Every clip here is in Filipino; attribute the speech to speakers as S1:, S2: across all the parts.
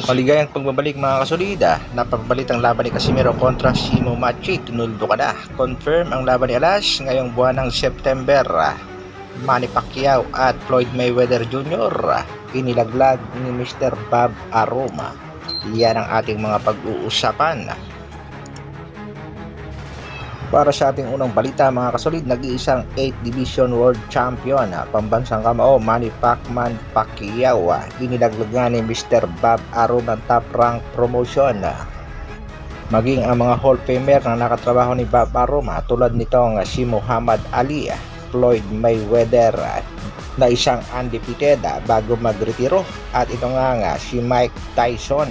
S1: Maligayang pagbabalik mga kasolida. Napagbalit ang laban ni Casimero kontra Simo Machi. Tinuldo ka na. Confirm ang laban ni Alas ngayong buwan ng September. Manny Pacquiao at Floyd Mayweather Jr. Inilaglag ni Mr. Bob Aroma. Yan ang ating mga pag-uusapan. Para sa ating unang balita mga kasolid, nag-iisang 8th Division World Champion, pambansang kamao Manny Pacquiao, inilaglag nga ni Mr. Bob Arum ng top rank promotion. Maging ang mga Hall of Famer na nakatrabaho ni Bob Arum tulad nitong si Muhammad Ali, Floyd Mayweather na isang undefeated bago magretiro, at ito nga si Mike Tyson.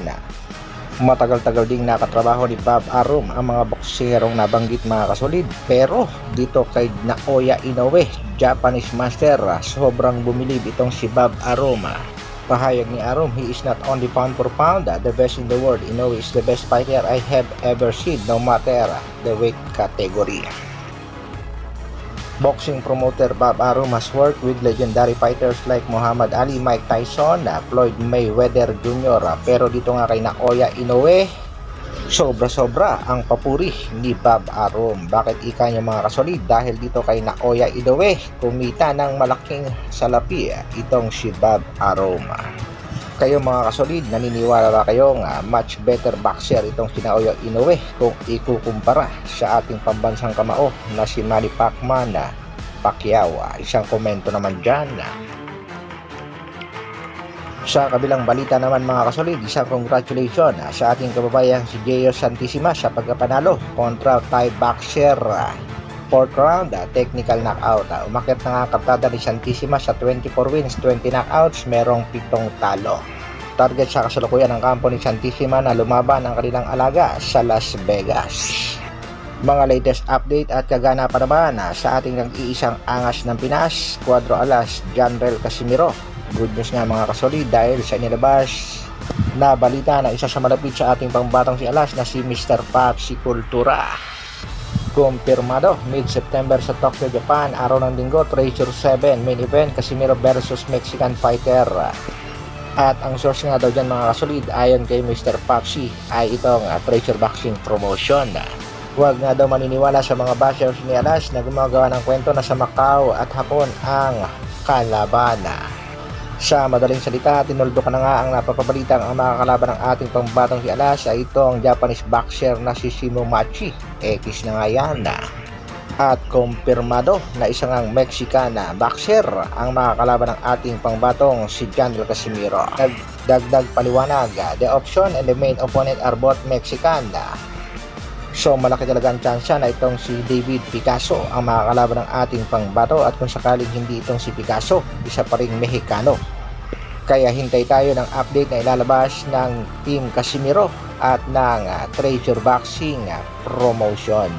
S1: Matagal-tagal ding nakatrabaho ni Bob Arum ang mga bokserong nabanggit mga kasolid, pero dito kay Naoya Inoue, Japanese master, sobrang bumilib itong si Bob Arum. Pahayag ni Arum, he is not only pound for pound the best in the world, Inoue is the best fighter I have ever seen no matter the weight category. Boxing promoter Bob Arum has worked with legendary fighters like Muhammad Ali, Mike Tyson, Floyd Mayweather Jr. Pero dito nga kay Naoya Inoue, sobra-sobra ang papuri ni Bob Arum. Bakit ika niya mga kasolid? Dahil dito kay Naoya Inoue, kumita ng malaking salapi itong si Bob Arum. Kayo mga kasolid, naniniwala ba kayong much better boxer itong si Naoya Inoue kung ikukumpara sa ating pambansang kamao na si Manny Pacquiao? Isang komento naman dyan. Sa kabilang balita naman mga kasolid, isang congratulations sa ating kababayang si Gio Santissima sa pagkapanalo kontra Thai boxer. 4th round, technical knockout. Umakyat na nga katada ni Santissima sa 24 wins, 20 knockouts, merong 7 talo. Target sa kasalukuyan ng kampo ni Santissima na lumaban ang kanilang alaga sa Las Vegas. Mga latest update at kaganapan naman sa ating nag-iisang angas ng Pinas, Cuadro Alas, Janrel Casimero. Good news nga mga kasolid dahil sa inilabas na balita na isa sa malapit sa ating pangbatang si Alas na si Mr. Patsy Cultura. Kumpirmado, mid-September sa Tokyo, Japan, araw ng linggo, Treasure 7, main event, Casimero versus Mexican fighter. At ang source nga daw dyan mga kasolid, ayon kay Mr. Patsy, ay itong Treasure Boxing Promotion. Huwag nga daw maniniwala sa mga bashers ni Alas na gumagawa ng kwento na sa Macau at Hapon ang kalaban. Sa madaling salita, tinuldo ka na nga ang napapabalitang ang makakalaban ng ating pambatang si Alas ay itong Japanese boxer na si Simo Machi. X na nga yan. At kumpirmado na isang ang Mexican boxer ang makakalaban ng ating pangbatong si Janrel Casimero. Nagdagdag paliwanag, the option and the main opponent are both Mexican. So malaki talaga ang tsansa na itong si David Picasso ang makakalaban ng ating pangbato, at kung sakaling hindi itong si Picasso, isa pa ring Mexicano. Kaya hintay tayo ng update na ilalabas ng Team Casimero at ng Treasure Boxing Promotion.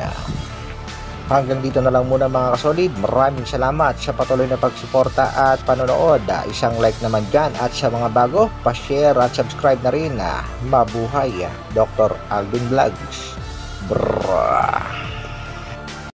S1: Hanggang dito na lang muna mga kasolid. Maraming salamat sa patuloy na pagsuporta at panonood. Isang like naman dyan, at sa mga bago, pa-share at subscribe na rin. Mabuhay, Dr. Alvin Vlogs. Brrrr.